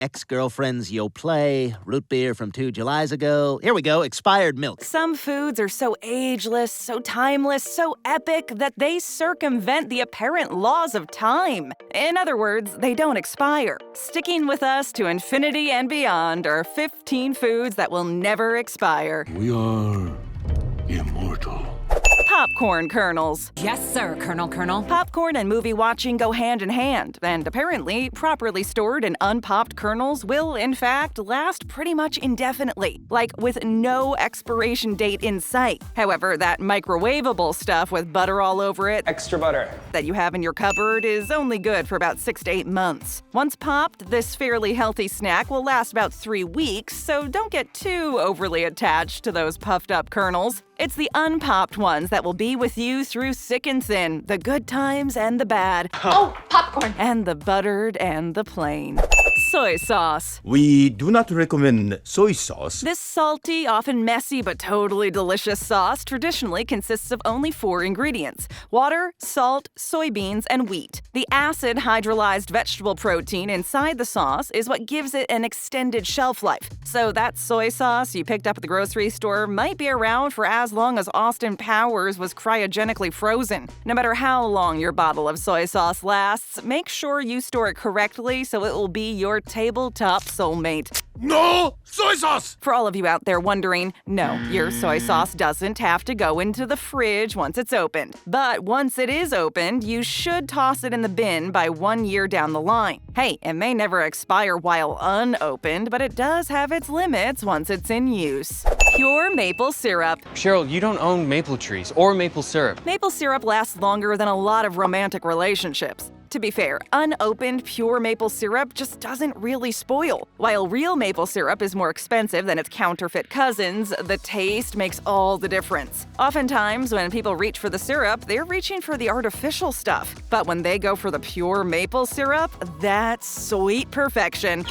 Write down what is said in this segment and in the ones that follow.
ex-girlfriend's Yo Play, root beer from 2 Julys ago. Here we go, expired milk. Some foods are so ageless, so timeless, so epic that they circumvent the apparent laws of time. In other words, they don't expire. Sticking with us to infinity and beyond are 15 foods that will never expire. We are immortal. Popcorn kernels. Yes, sir, Colonel. Popcorn and movie watching go hand in hand, and apparently, properly stored and unpopped kernels will, in fact, last pretty much indefinitely, like with no expiration date in sight. However, that microwavable stuff with butter all over it, Extra butter, that you have in your cupboard is only good for about 6 to 8 months. Once popped, this fairly healthy snack will last about 3 weeks, so don't get too overly attached to those puffed up kernels. It's the unpopped ones that will be with you through thick and thin, the good times and the bad. Oh, popcorn. And the buttered and the plain. Soy sauce. We do not recommend soy sauce. This salty, often messy, but totally delicious sauce traditionally consists of only 4 ingredients: water, salt, soybeans, and wheat. The acid hydrolyzed vegetable protein inside the sauce is what gives it an extended shelf life. So that soy sauce you picked up at the grocery store might be around for as long as Austin Powers was cryogenically frozen. No matter how long your bottle of soy sauce lasts, make sure you store it correctly so it will be your tabletop soulmate. No soy sauce! For all of you out there wondering, no, your soy sauce doesn't have to go into the fridge once it's opened. But once it is opened, you should toss it in the bin by 1 year down the line. Hey, it may never expire while unopened, but it does have its limits once it's in use. Pure maple syrup. Cheryl, you don't own maple trees or maple syrup. Maple syrup lasts longer than a lot of romantic relationships. To be fair, unopened pure maple syrup just doesn't really spoil. While real maple syrup is more expensive than its counterfeit cousins, the taste makes all the difference. Oftentimes, when people reach for the syrup, they're reaching for the artificial stuff. But when they go for the pure maple syrup, that's sweet perfection.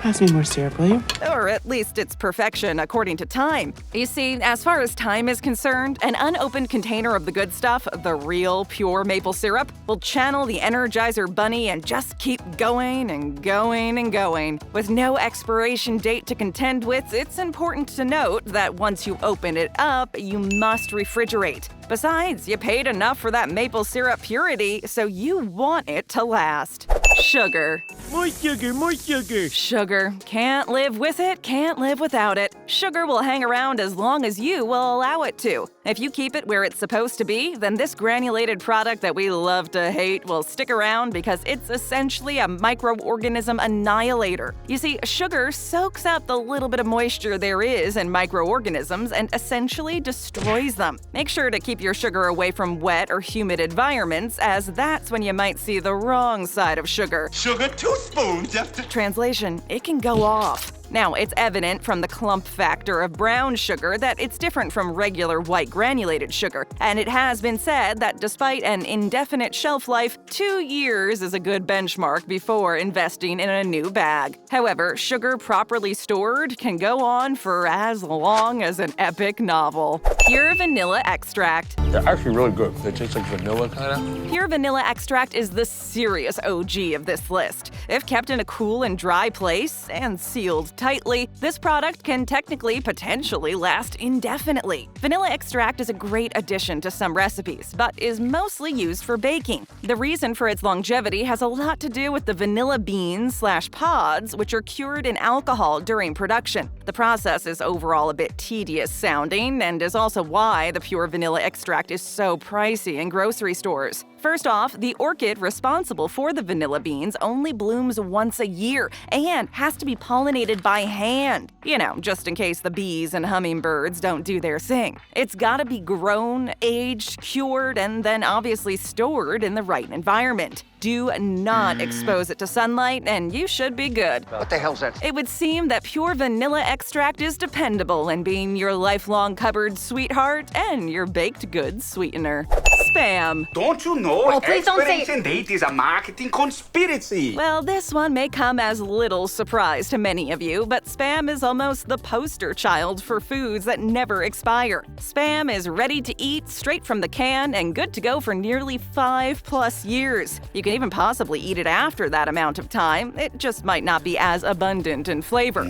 Pass me more syrup, will you? Or at least it's perfection according to time. You see, as far as time is concerned, an unopened container of the good stuff, the real pure maple syrup, will channel the Energizer Bunny and just keep going and going and going. With no expiration date to contend with, it's important to note that once you open it up, you must refrigerate. Besides, you paid enough for that maple syrup purity, so you want it to last. Sugar. More sugar, more sugar. Sugar. Can't live with it, can't live without it. Sugar will hang around as long as you will allow it to. If you keep it where it's supposed to be, then this granulated product that we love to hate will stick around because it's essentially a microorganism annihilator. You see, sugar soaks up the little bit of moisture there is in microorganisms and essentially destroys them. Make sure to keep your sugar away from wet or humid environments, as that's when you might see the wrong side of sugar. Sugar 2 spoons, just to... Translation, it can go off. Now, it's evident from the clump factor of brown sugar that it's different from regular white granulated sugar, and it has been said that despite an indefinite shelf life, 2 years is a good benchmark before investing in a new bag. However, sugar properly stored can go on for as long as an epic novel. Pure vanilla extract. They're actually really good. They taste like vanilla, kind of. Pure vanilla extract is the serious OG of this list. If kept in a cool and dry place and sealed tightly, this product can potentially last indefinitely. Vanilla extract is a great addition to some recipes, but is mostly used for baking. The reason for its longevity has a lot to do with the vanilla beans/pods, which are cured in alcohol during production. The process is overall a bit tedious sounding, and is also why the pure vanilla extract is so pricey in grocery stores. First off, the orchid responsible for the vanilla beans only blooms once a year and has to be pollinated by hand. You know, just in case the bees and hummingbirds don't do their thing. It's gotta be grown, aged, cured, and then obviously stored in the right environment. Do not expose it to sunlight, and you should be good. What the hell's that? It would seem that pure vanilla extract is dependable in being your lifelong cupboard sweetheart and your baked goods sweetener. Spam. Don't you know Oh, please don't say- expiration date is a marketing conspiracy? Well, this one may come as little surprise to many of you, but Spam is almost the poster child for foods that never expire. Spam is ready to eat straight from the can and good to go for nearly 5+ years. You can even possibly eat it after that amount of time. It just might not be as abundant in flavor.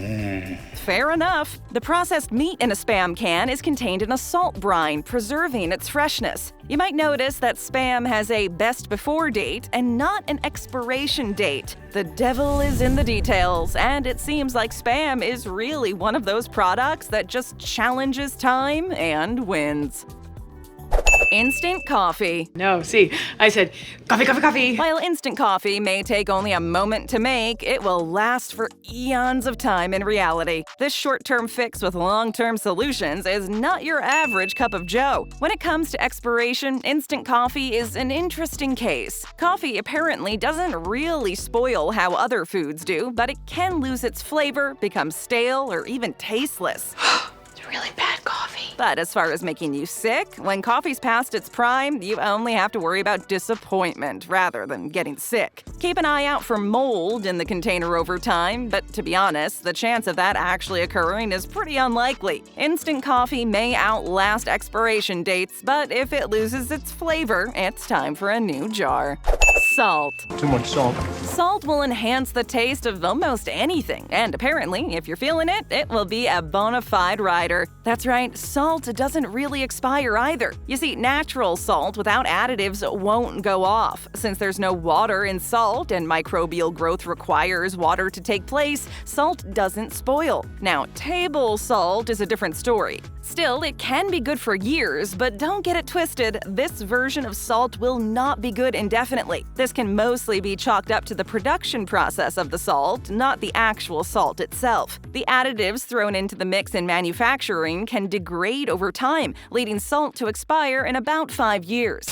Fair enough. The processed meat in a Spam can is contained in a salt brine, preserving its freshness. You might notice that Spam has a best before date and not an expiration date. The devil is in the details, and it seems like Spam is really one of those products that just challenges time and wins. Instant coffee. No, see, I said coffee, coffee, coffee. While instant coffee may take only a moment to make, it will last for eons of time in reality. This short-term fix with long-term solutions is not your average cup of joe. When it comes to expiration, instant coffee is an interesting case. Coffee apparently doesn't really spoil how other foods do, but it can lose its flavor, become stale, or even tasteless. It's really bad coffee. But as far as making you sick, when coffee's past its prime, you only have to worry about disappointment rather than getting sick. Keep an eye out for mold in the container over time, but to be honest, the chance of that actually occurring is pretty unlikely. Instant coffee may outlast expiration dates, but if it loses its flavor, it's time for a new jar. Salt. Too much salt. Salt will enhance the taste of almost anything, and apparently, if you're feeling it, it will be a bona fide rider. That's right, salt doesn't really expire either. You see, natural salt without additives won't go off. Since there's no water in salt and microbial growth requires water to take place, salt doesn't spoil. Now, table salt is a different story. Still, it can be good for years, but don't get it twisted, this version of salt will not be good indefinitely. This can mostly be chalked up to the production process of the salt, not the actual salt itself. The additives thrown into the mix in manufacturing can degrade over time, leading salt to expire in about 5 years.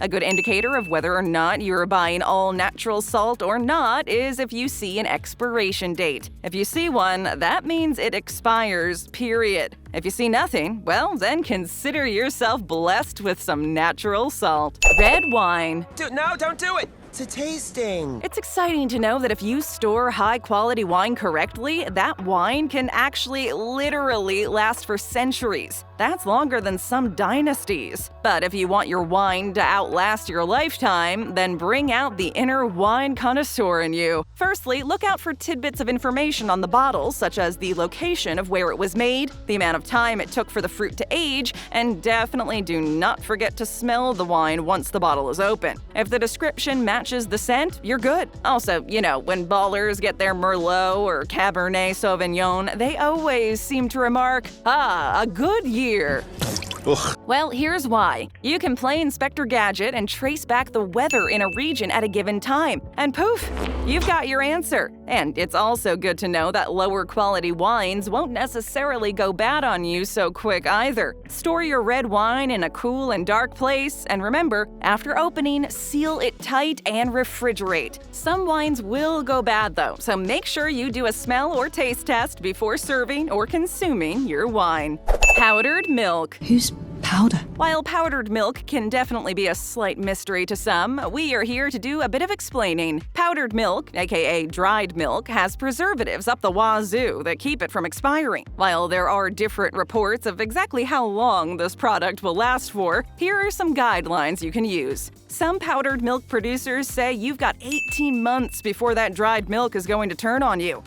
A good indicator of whether or not you're buying all natural salt or not is if you see an expiration date. If you see one, that means it expires, period. If you see nothing, well, then consider yourself blessed with some natural salt. Red wine. No, don't do it! It's a tasting. It's exciting to know that if you store high-quality wine correctly, that wine can actually literally last for centuries. That's longer than some dynasties. But if you want your wine to outlast your lifetime, then bring out the inner wine connoisseur in you. Firstly, look out for tidbits of information on the bottle, such as the location of where it was made, the amount of time it took for the fruit to age, and definitely do not forget to smell the wine once the bottle is open. If the description matches the scent, you're good. Also, you know, when ballers get their Merlot or Cabernet Sauvignon, they always seem to remark, "Ah, a good year." Ugh. Well, here's why. You can play Inspector Gadget and trace back the weather in a region at a given time, and poof, you've got your answer. And it's also good to know that lower quality wines won't necessarily go bad on you so quick either. Store your red wine in a cool and dark place, and remember, after opening, seal it tight and refrigerate. Some wines will go bad though, so make sure you do a smell or taste test before serving or consuming your wine. Powdered milk. Who's powder? While powdered milk can definitely be a slight mystery to some, we are here to do a bit of explaining. Powdered milk, aka dried milk, has preservatives up the wazoo that keep it from expiring. While there are different reports of exactly how long this product will last for, here are some guidelines you can use. Some powdered milk producers say you've got 18 months before that dried milk is going to turn on you.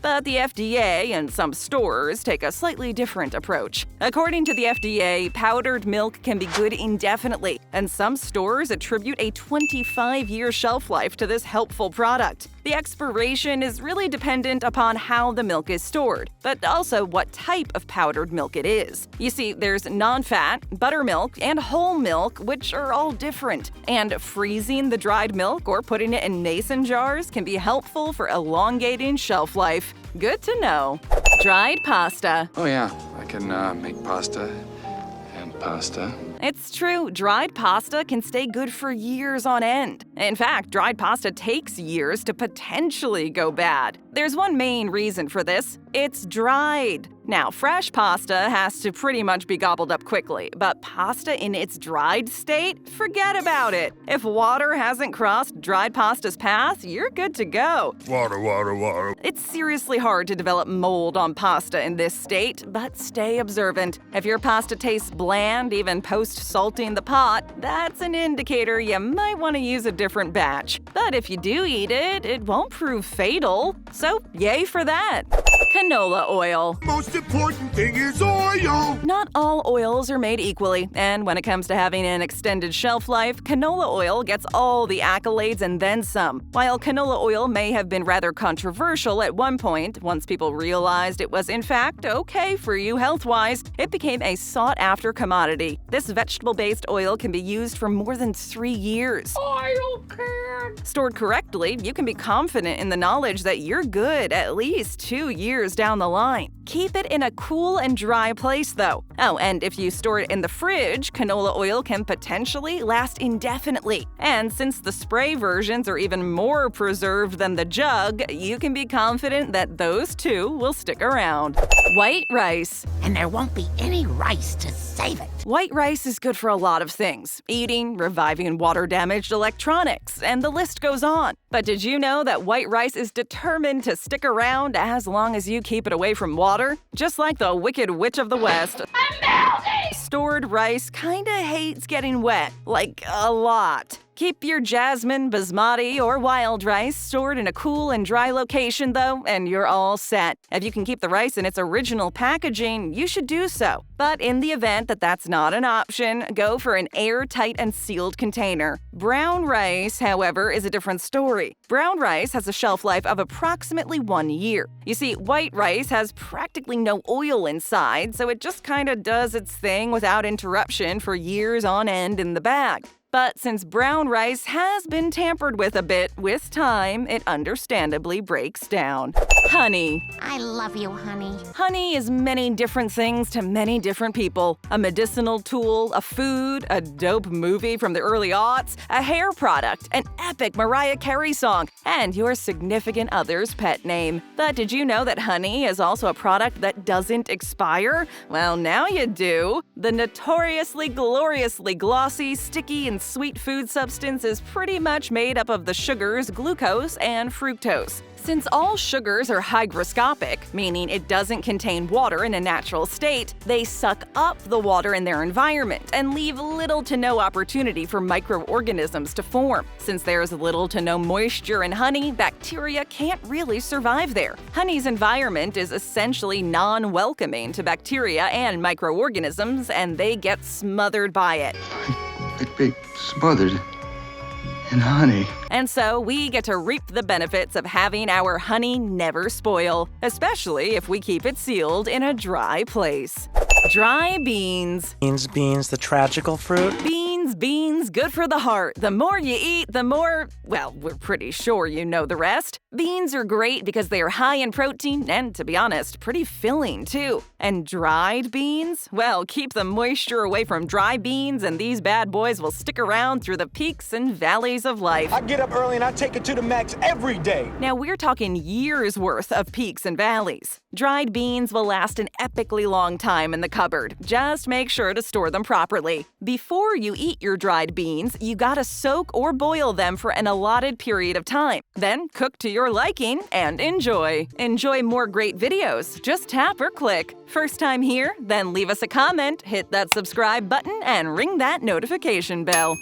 But the FDA and some stores take a slightly different approach. According to the FDA, powdered milk can be good indefinitely, and some stores attribute a 25-year shelf life to this helpful product. The expiration is really dependent upon how the milk is stored, but also what type of powdered milk it is. You see, there's non-fat, buttermilk, and whole milk, which are all different. And freezing the dried milk or putting it in mason jars can be helpful for elongating shelf life. Good to know. Dried pasta. Oh yeah, I can make pasta and pasta. It's true, dried pasta can stay good for years on end. In fact, dried pasta takes years to potentially go bad. There's one main reason for this. It's dried. Now, fresh pasta has to pretty much be gobbled up quickly, but pasta in its dried state? Forget about it. If water hasn't crossed dried pasta's path, you're good to go. Water, water, water. It's seriously hard to develop mold on pasta in this state, but stay observant. If your pasta tastes bland, even post-salting the pot, that's an indicator you might want to use a different batch. But if you do eat it, it won't prove fatal. So, yay for that. Canola oil. Most important thing is oil. Not all oils are made equally, and when it comes to having an extended shelf life, canola oil gets all the accolades and then some. While canola oil may have been rather controversial at one point, once people realized it was in fact okay for you health-wise, it became a sought-after commodity. This vegetable-based oil can be used for more than 3 years. Oil can. Stored correctly, you can be confident in the knowledge that you're good at least 2 years down the line. Keep it in a cool and dry place, though. Oh, and if you store it in the fridge, canola oil can potentially last indefinitely. And since the spray versions are even more preserved than the jug, you can be confident that those two will stick around. White rice. And there won't be any rice to save it. White rice is good for a lot of things: eating, reviving water-damaged electronics, and the list goes on. But did you know that white rice is determined to stick around as long as you keep it away from water? Just like the Wicked Witch of the West, stored rice kinda hates getting wet, like a lot. Keep your jasmine, basmati, or wild rice stored in a cool and dry location, though, and you're all set. If you can keep the rice in its original packaging, you should do so. But in the event that that's not an option, go for an airtight and sealed container. Brown rice, however, is a different story. Brown rice has a shelf life of approximately 1 year. You see, white rice has practically no oil inside, so it just kinda does its thing without interruption for years on end in the bag. But since brown rice has been tampered with a bit, with time, it understandably breaks down. Honey. I love you, honey. Honey is many different things to many different people. A medicinal tool, a food, a dope movie from the early aughts, a hair product, an epic Mariah Carey song, and your significant other's pet name. But did you know that honey is also a product that doesn't expire? Well, now you do. The notoriously, gloriously glossy, sticky, and sweet food substance is pretty much made up of the sugars glucose and fructose. Since all sugars are hygroscopic, meaning it doesn't contain water in a natural state, they suck up the water in their environment and leave little to no opportunity for microorganisms to form. Since there's little to no moisture in honey, bacteria can't really survive there. Honey's environment is essentially non-welcoming to bacteria and microorganisms, and they get smothered by it. I'd be smothered in honey. And so we get to reap the benefits of having our honey never spoil, especially if we keep it sealed in a dry place. Dry beans. Beans, the tragical fruit. Beans, good for the heart. The more you eat, the more, well, we're pretty sure you know the rest. Beans are great because they are high in protein and, to be honest, pretty filling too. And dried beans? Well, keep the moisture away from dry beans and these bad boys will stick around through the peaks and valleys of life. I get up early and I take it to the max every day. Now we're talking years worth of peaks and valleys. Dried beans will last an epically long time in the cupboard. Just make sure to store them properly. Before you eat your dried beans, you gotta soak or boil them for an allotted period of time. Then cook to your liking and enjoy. Enjoy more great videos. Just tap or click. First time here? Then leave us a comment, hit that subscribe button, and ring that notification bell.